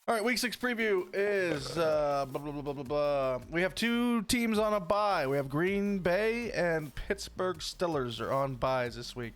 All right, week 6 preview is blah, blah, blah, blah, blah, blah. We have 2 teams on a bye. We have Green Bay and Pittsburgh Steelers are on byes this week.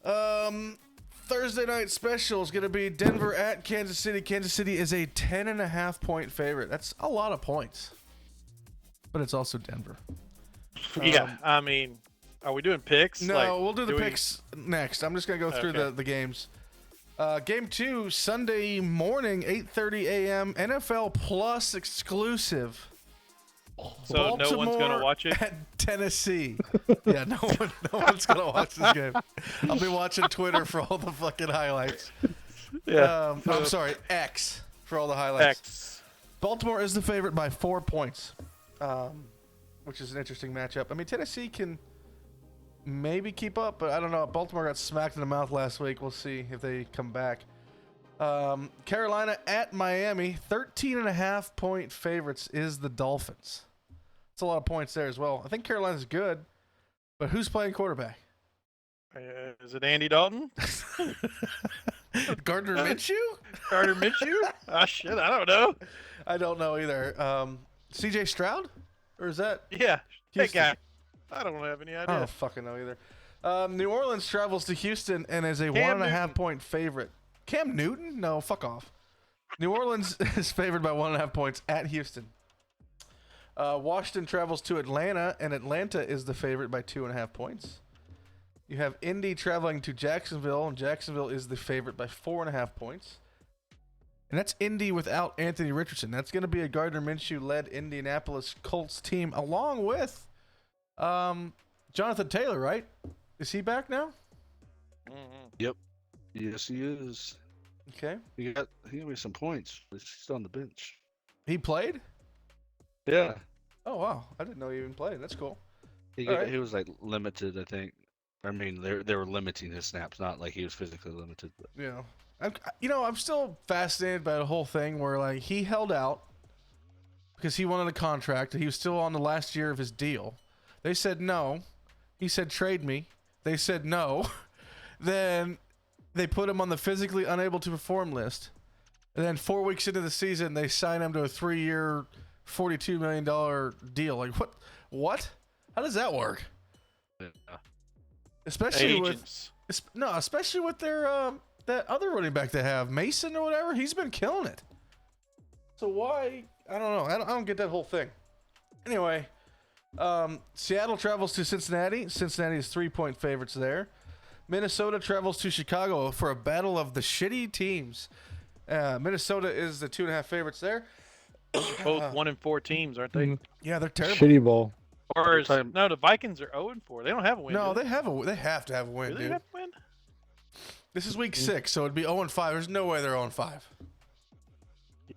Thursday night special is going to be Denver at Kansas City. Kansas City is a 10.5 point favorite. That's a lot of points, but it's also Denver. Yeah, I mean, are we doing picks? No, we'll do the picks next. I'm just going to go through the games. Game 2, Sunday morning, 8:30 a.m. NFL Plus exclusive. So Baltimore no one's gonna watch it at Tennessee. Yeah, no one's gonna watch this game. I'll be watching Twitter for all the fucking highlights. Yeah. I'm sorry, X for all the highlights. X. Baltimore is the favorite by 4 points, which is an interesting matchup. I mean, Tennessee can maybe keep up, but I don't know. Baltimore got smacked in the mouth last week. We'll see if they come back. Carolina at Miami, 13.5 point favorites is the Dolphins. That's a lot of points there as well. I think Carolina's good, but who's playing quarterback? Is it Andy Dalton? Gardner Minshew? Gardner Minshew? Oh, shit, I don't know. I don't know either. C.J. Stroud? Or is that? Yeah, Houston? that guy. I don't have any idea. I don't fucking know either. New Orleans travels to Houston and is a 1.5 point favorite. Cam Newton? No, fuck off. New Orleans is favored by 1.5 points at Houston. Washington travels to Atlanta, and Atlanta is the favorite by 2.5 points. You have Indy traveling to Jacksonville, and Jacksonville is the favorite by 4.5 points. And that's Indy without Anthony Richardson. That's going to be a Gardner Minshew-led Indianapolis Colts team, along with Jonathan Taylor, right? Is he back now? Mm-hmm. Yep. Yes, he is. Okay. He got me some points. He's still on the bench. He played? Yeah. Oh, wow. I didn't know he even played. That's cool. He was like limited, I think. I mean, they were limiting his snaps, not like he was physically limited. But. Yeah. I'm still fascinated by the whole thing where, like, he held out because he wanted a contract. He was still on the last year of his deal. They said no. He said, trade me. They said no. Then they put him on the physically unable to perform list. And then 4 weeks into the season, they sign him to a 3-year, $42 million deal. Like, what? How does that work? Yeah. Especially Agents. especially with their that other running back they have, Mason or whatever. He's been killing it. So why? I don't know. I don't get that whole thing. Anyway, Seattle travels to Cincinnati. Cincinnati is 3-point favorites there. Minnesota travels to Chicago for a battle of the shitty teams. Minnesota is the 2.5 favorites there. Both 1-4 teams, aren't they? Yeah, they're terrible. Shitty ball. Or no, the Vikings are 0-4. They don't have a win. No, do they have to have a win, Do they dude. have a win? This is week 6, so it'd be 0-5. There's no way they're 0-5.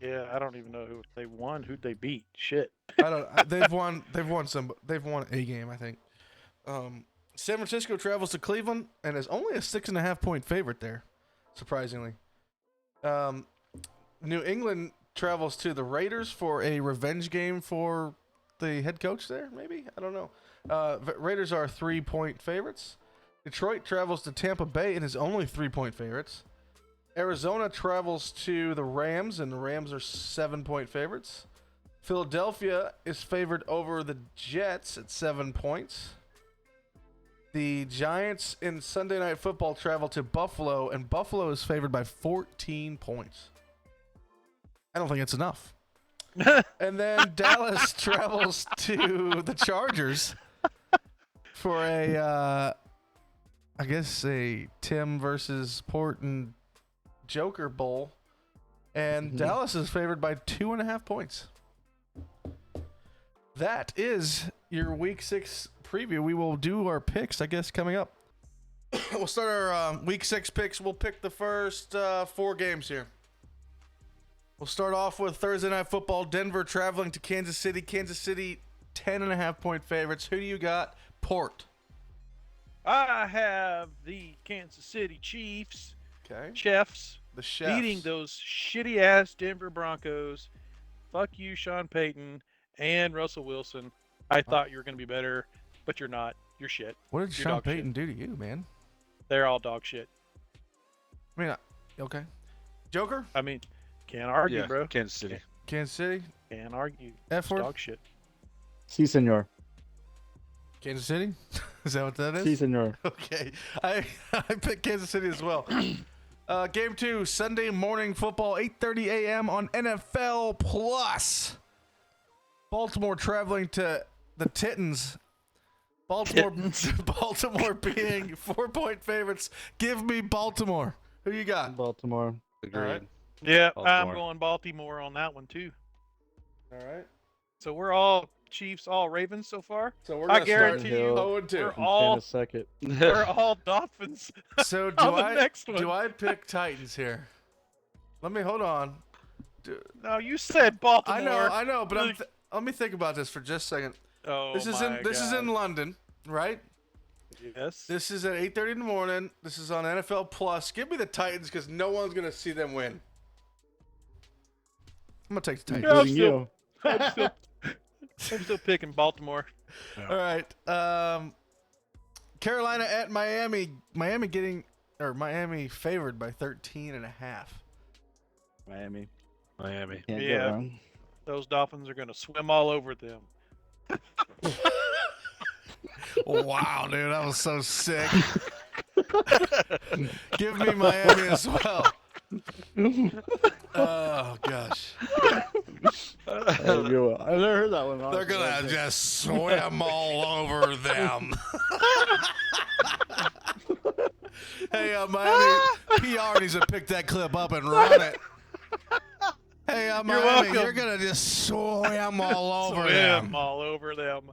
Yeah, I don't even know who they won. Who'd they beat? Shit. They've won a game, I think. San Francisco travels to Cleveland and is only a 6.5 point favorite there, surprisingly. New England travels to the Raiders for a revenge game for the head coach there, maybe? I don't know. Raiders are 3-point favorites. Detroit travels to Tampa Bay and is only 3-point favorites. Arizona travels to the Rams, and the Rams are 7-point favorites. Philadelphia is favored over the Jets at 7 points. The Giants in Sunday Night Football travel to Buffalo, and Buffalo is favored by 14 points. I don't think it's enough. And then Dallas travels to the Chargers for a Tim versus Port and Joker Bowl. And Dallas is favored by 2.5 points. That is your Week 6 preview. We will do our picks, I guess, coming up. We'll start our Week 6 picks. We'll pick the first 4 games here. We'll start off with Thursday Night Football. Denver traveling to Kansas City. Kansas City, 10.5 point favorites. Who do you got? Port. I have the Kansas City Chiefs. Okay. Chefs. The Chefs. Beating those shitty-ass Denver Broncos. Fuck you, Sean Payton and Russell Wilson. I thought you were going to be better, but you're not. You're shit. What did You're Sean dog shit. Payton do to you, man? They're all dog shit. I mean, okay. Joker? I mean, Can't argue, Yeah, bro. Kansas City. Kansas City. Can't argue. F word. Dog shit. Si, senor. Kansas City. Is that what that is? Si, senor. Okay, I picked Kansas City as well. Game 2, Sunday morning football, 8:30 a.m. on NFL Plus. Baltimore traveling to the Titans. Baltimore being 4-point favorites. Give me Baltimore. Who you got? Baltimore. Agreed. right. Yeah, I'm Baltimore. going Baltimore on that one too. All right. So we're all Chiefs, all Ravens so far. So we're I gonna guarantee start you, 0-2. we're And all a second. we're all Dolphins. So do on the I next one. do I pick Titans here? Let me hold on. No, you said Baltimore. I know, but let me think about this for just a second. Oh This is in London, right? Yes. This is at 8:30 in the morning. This is on NFL Plus. Give me the Titans because no one's gonna see them win. I'm gonna take the Titans. Yeah, Including you. I'm still picking Baltimore. All right. Carolina at Miami. Miami favored by 13.5. Miami. Miami. Can't Yeah. go wrong. Those Dolphins are going to swim all over them. Wow, dude, that was so sick. Give me Miami as well. Oh gosh. I've never heard that one. They're gonna just swim all over them. Hey, Miami PR needs to pick that clip up and run it. Hey, Miami, welcome. you're gonna just swim all over Swim them. all over them.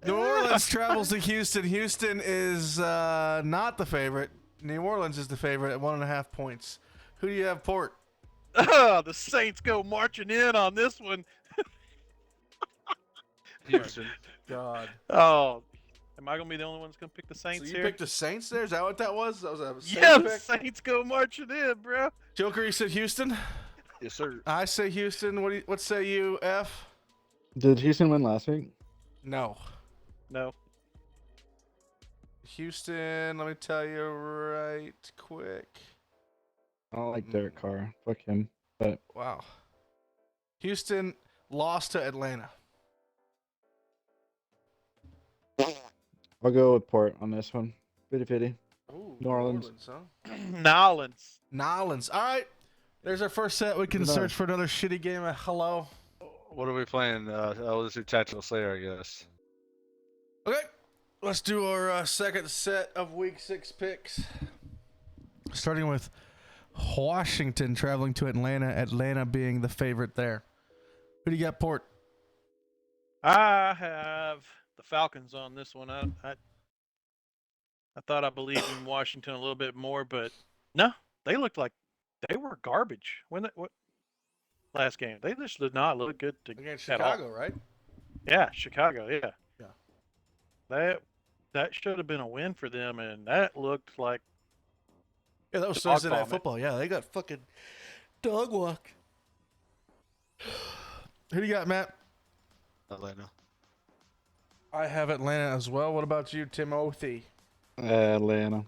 New Orleans travels to Houston. Houston is not the favorite. New Orleans is the favorite at 1.5 points. Who do you have, Port? The Saints go marching in on this one. Houston. God. Oh, am I going to be the only one that's going to pick the So Saints you here? picked the Saints there? Is that what that was? That was a Saints Yeah, the pick? Saints go marching in, bro. Joker, you said Houston? Yes, sir. I say Houston. What say you, F? Did Houston win last week? No. No. Houston, let me tell you right quick. I don't like Derek Carr. Fuck him. But Wow. Houston lost to Atlanta. I'll go with Port on this one. 50-50. Ooh, New Orleans. huh? Nolans. Nolans. All right. There's our first set. We can Good search night. for another shitty game. Hello. What are we playing? Let's do Tactical Slayer, I guess. Okay. Let's do our second set of Week 6 picks. Starting with Washington traveling to Atlanta. Atlanta being the favorite there. Who do you got, Port? I have the Falcons on this one. I thought I believed in Washington a little bit more, but no, they looked like they were garbage. What last game? They just did not look good Against at all. Chicago, right? Yeah, Chicago. Yeah. Yeah. That should have been a win for them, and that looked like Yeah, that was Dog Thursday Night vomit. Football. Yeah, they got fucking dog walk. Who do you got, Matt? Atlanta. I have Atlanta as well. What about you, Timothy? Atlanta.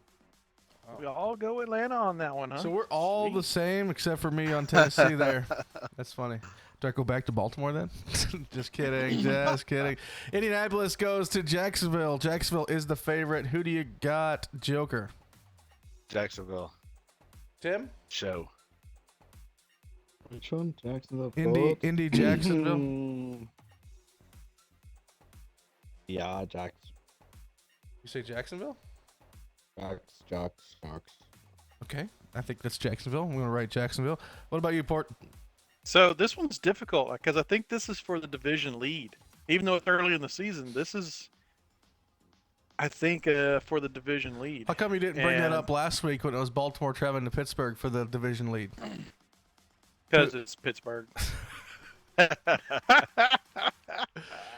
we all go Atlanta on that one, huh? So we're all Sweet. the same except for me on Tennessee there. That's funny. Do I go back to Baltimore then? Just kidding. Just kidding. Indianapolis goes to Jacksonville. Jacksonville is the favorite. Who do you got, Joker? Jacksonville. Tim? Show. Which one? Jacksonville. Indy Jacksonville. Yeah, Jacks. You say Jacksonville? Jacks. Okay. I think that's Jacksonville. I'm going to write Jacksonville. What about you, Port? So this one's difficult because I think this is for the division lead. Even though it's early in the season, this is, I think, for the division lead. How come you didn't bring that And- up last week when it was Baltimore traveling to Pittsburgh for the division lead? Because it's Pittsburgh.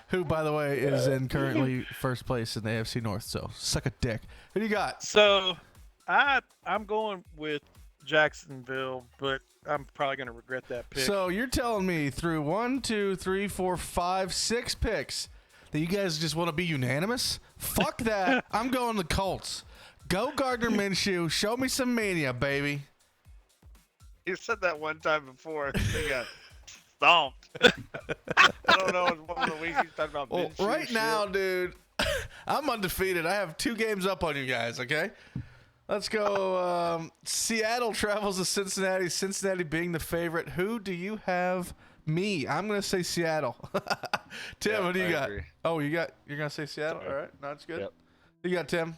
Who, by the way, is in currently first place in the AFC North. So suck a dick. Who do you got? So I'm going with Jacksonville, but I'm probably going to regret that pick. So you're telling me through 1, 2, 3, 4, 5, 6 picks that you guys just want to be unanimous? Fuck that. I'm going the Colts. Go Gardner Minshew. Show me some mania, baby. You said that one time before. They got stomped. I don't know. It's one of the weeks he's talking about. Well, Minshew right shit. now, dude, I'm undefeated. I have 2 games up on you guys, okay? Let's go. Seattle travels to Cincinnati. Cincinnati being the favorite. Who do you have? Me. I'm going to say Seattle. Tim, Yeah, what do you I got? agree. Oh, you're going to say Seattle? Sorry. All right. No, that's good. Yep. Who you got, Tim?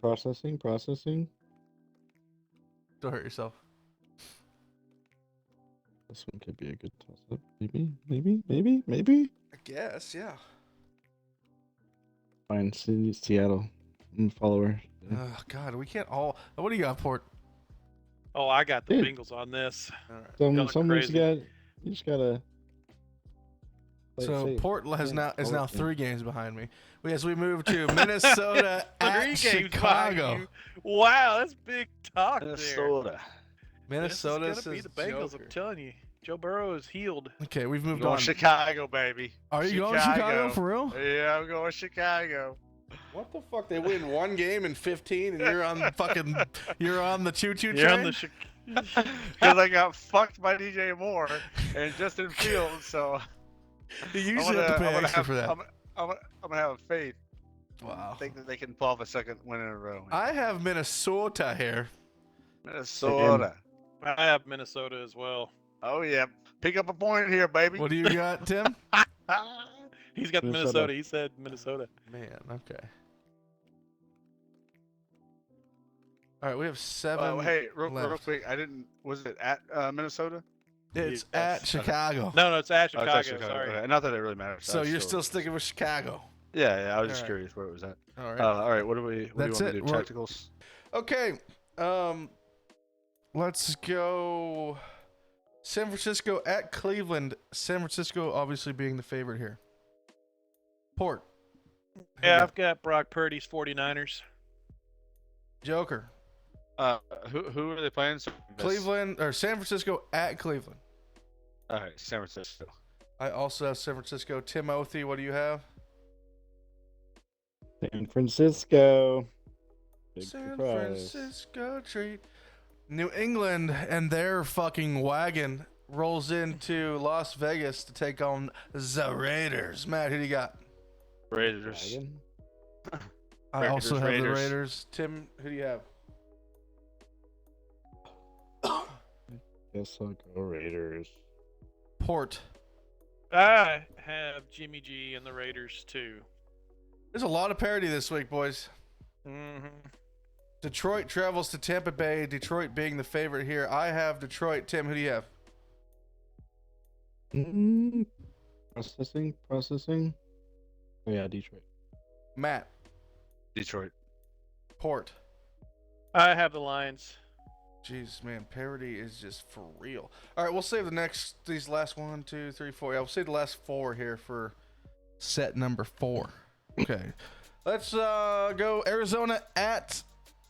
Processing. Don't hurt yourself. This one could be a good toss-up. Maybe. I guess, yeah. Fine, Seattle. I'm a follower. Yeah. Oh, God, we can't all. What do you got, Port? Oh, I got the Yeah. Bengals on this. All right. Going Someone's crazy. you just gotta. play it So safe. Port is Yeah, now yeah. 3 games behind me. As we move to Minnesota 3 at games behind Chicago. you. Wow, that's big talk there. Minnesota. Minnesota This is gonna be the Bengals. I'm telling you, Joe Burrow is healed. Okay, we've moved Going on. Chicago, baby. Are you going to Chicago for real? Yeah, I'm going Chicago. What the fuck? They win 1 game in 15, and you're on the choo-choo train. You're on the Because I got fucked by DJ Moore and Justin Fields, so You usually have to pay extra for that. I'm gonna have faith. Wow. I think that they can pull off a second win in a row. I have Minnesota here. Minnesota. I have Minnesota as well. Oh yeah, pick up a point here, baby. What do you got, Tim? He's got Minnesota. Minnesota. He said Minnesota. Man, okay. All right, we have 7. Oh hey, real left. quick, Was it at Minnesota? It's Yes. at Chicago. No, it's at Oh, Chicago. it's at Sorry. Okay. Not that it really matters. So you're still sticking with Chicago. Yeah, I was just Alright. curious where it was at. All right. All right, what do you That's want me it. to do? We're- Tacticals? Okay. Let's go. San Francisco at Cleveland. San Francisco obviously being the favorite here. Port. Yeah, I've got Brock Purdy's 49ers. Joker. Who are they playing? Cleveland or San Francisco at Cleveland. All right, San Francisco. I also have San Francisco. Timothy, what do you have? San Francisco. Big San surprise. Francisco treat. New England and their fucking wagon rolls into Las Vegas to take on the Raiders. Matt, who do you got? Raiders. Wagon? I also have the Raiders. Raiders. Tim, who do you have? Guess I'll go Raiders. Port. I have Jimmy G and the Raiders too. There's a lot of parity this week, boys. Mm-hmm. Detroit travels to Tampa Bay. Detroit being the favorite here. I have Detroit. Tim, who do you have? Processing. Oh yeah, Detroit. Matt. Detroit. Port. I have the Lions. Jeez, man, parity is just for real. All right, we'll save these last 1, 2, 3, 4. Yeah, we'll save the last 4 here for set number 4. Okay, let's go Arizona at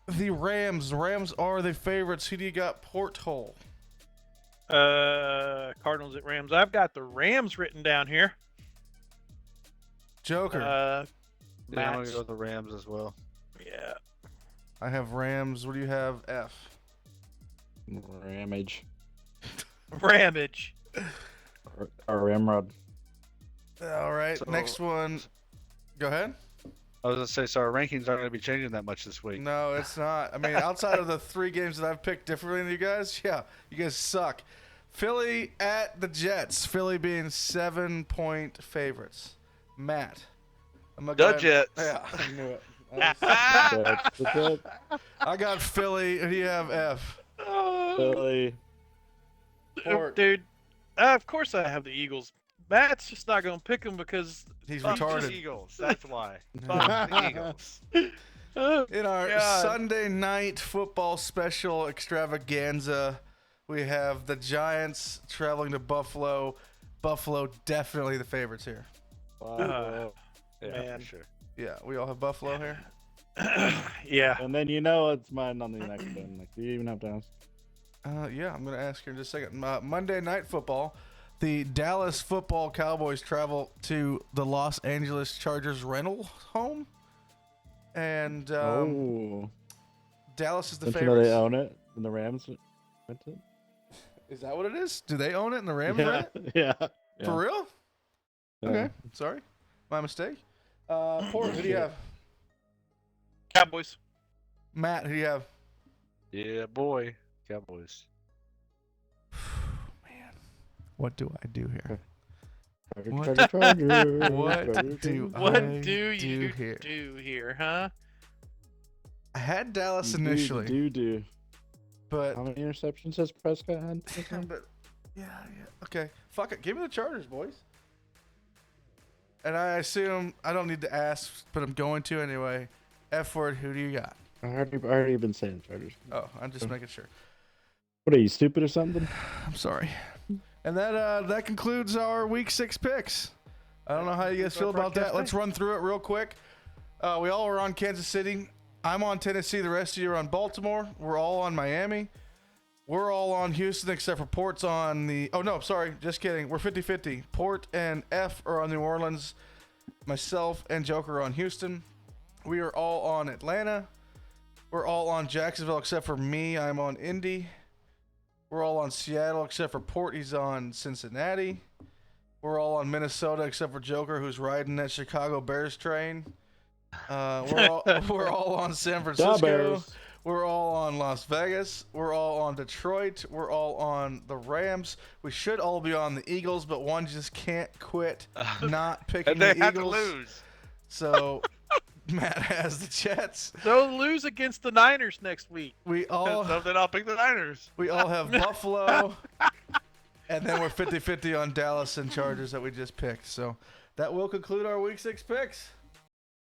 the Rams. The Rams are the favorites. Who do you got? Porthole. Cardinals at Rams. I've got the Rams written down here. Joker. Yeah, I'm Matt's. gonna go with the Rams as well. Yeah. I have Rams. What do you have? F. Ramage. Ramage. Or Ramrod. All right, So- next one. Go ahead. I was gonna say, so our rankings aren't gonna be changing that much this week. No, it's not. I mean, outside of the 3 games that I've picked differently than you guys, yeah, you guys suck. Philly at the Jets. Philly being 7-point favorites. Matt. I'm gonna go The ahead- Jets. Yeah, I knew it. That's it. I got Philly. Who do you have? F. Philly. Port. Dude, of course I have the Eagles. Matt's just not going to pick them because He's Fuck the retarded. Eagles. That's why. Fuck the Eagles. In our God. Sunday night football special extravaganza, we have the Giants traveling to Buffalo. Buffalo definitely the favorites here. Yeah, Man. for sure. Yeah, we all have Buffalo here. yeah. And then you know it's mine on the next one. Like, do you even have to ask? Yeah, I'm going to ask her in just a second. Monday Night Football. The Dallas Football Cowboys travel to the Los Angeles Chargers rental home. And Dallas is the Don't you know they favorites. own it, and the Rams rent it? Is that what it is? Do they own it and the Rams Yeah, rent it? yeah. For real? Yeah. Okay, sorry, my mistake. Port, who do you have? Cowboys. Matt, who do you have? Yeah, boy. Cowboys. Man, what do I do here? Charger, What? Charger, What Charger, do Charger. What I do you here? do here, huh? I had Dallas You initially, do. but How many interceptions has Prescott had? this game? but yeah. Okay, fuck it. Give me the Chargers, boys. And I assume I don't need to ask, but I'm going to anyway. F word, who do you got? I already been saying Chargers. Oh, I'm just making sure. What are you, stupid or something? I'm sorry. And that concludes our week 6 picks. I don't know how you guys feel about that. Let's run through it real quick. We all are on Kansas City. I'm on Tennessee. The rest of you are on Baltimore. We're all on Miami. We're all on Houston except for Port's on the... Oh, no, sorry. Just kidding. We're 50-50. Port and F are on New Orleans. Myself and Joker are on Houston. We are all on Atlanta. We're all on Jacksonville except for me. I'm on Indy. We're all on Seattle except for Port. He's on Cincinnati. We're all on Minnesota except for Joker, who's riding that Chicago Bears train. We're all on San Da Francisco. Bears. We're all on Las Vegas. We're all on Detroit. We're all on the Rams. We should all be on the Eagles, but one just can't quit not picking And they the have to Eagles. lose. So Matt has the Jets. They'll lose against the Niners next week. We all So then I'll pick the Niners. have Buffalo. And then we're 50-50 on Dallas and Chargers that we just picked. So that will conclude our week 6 picks.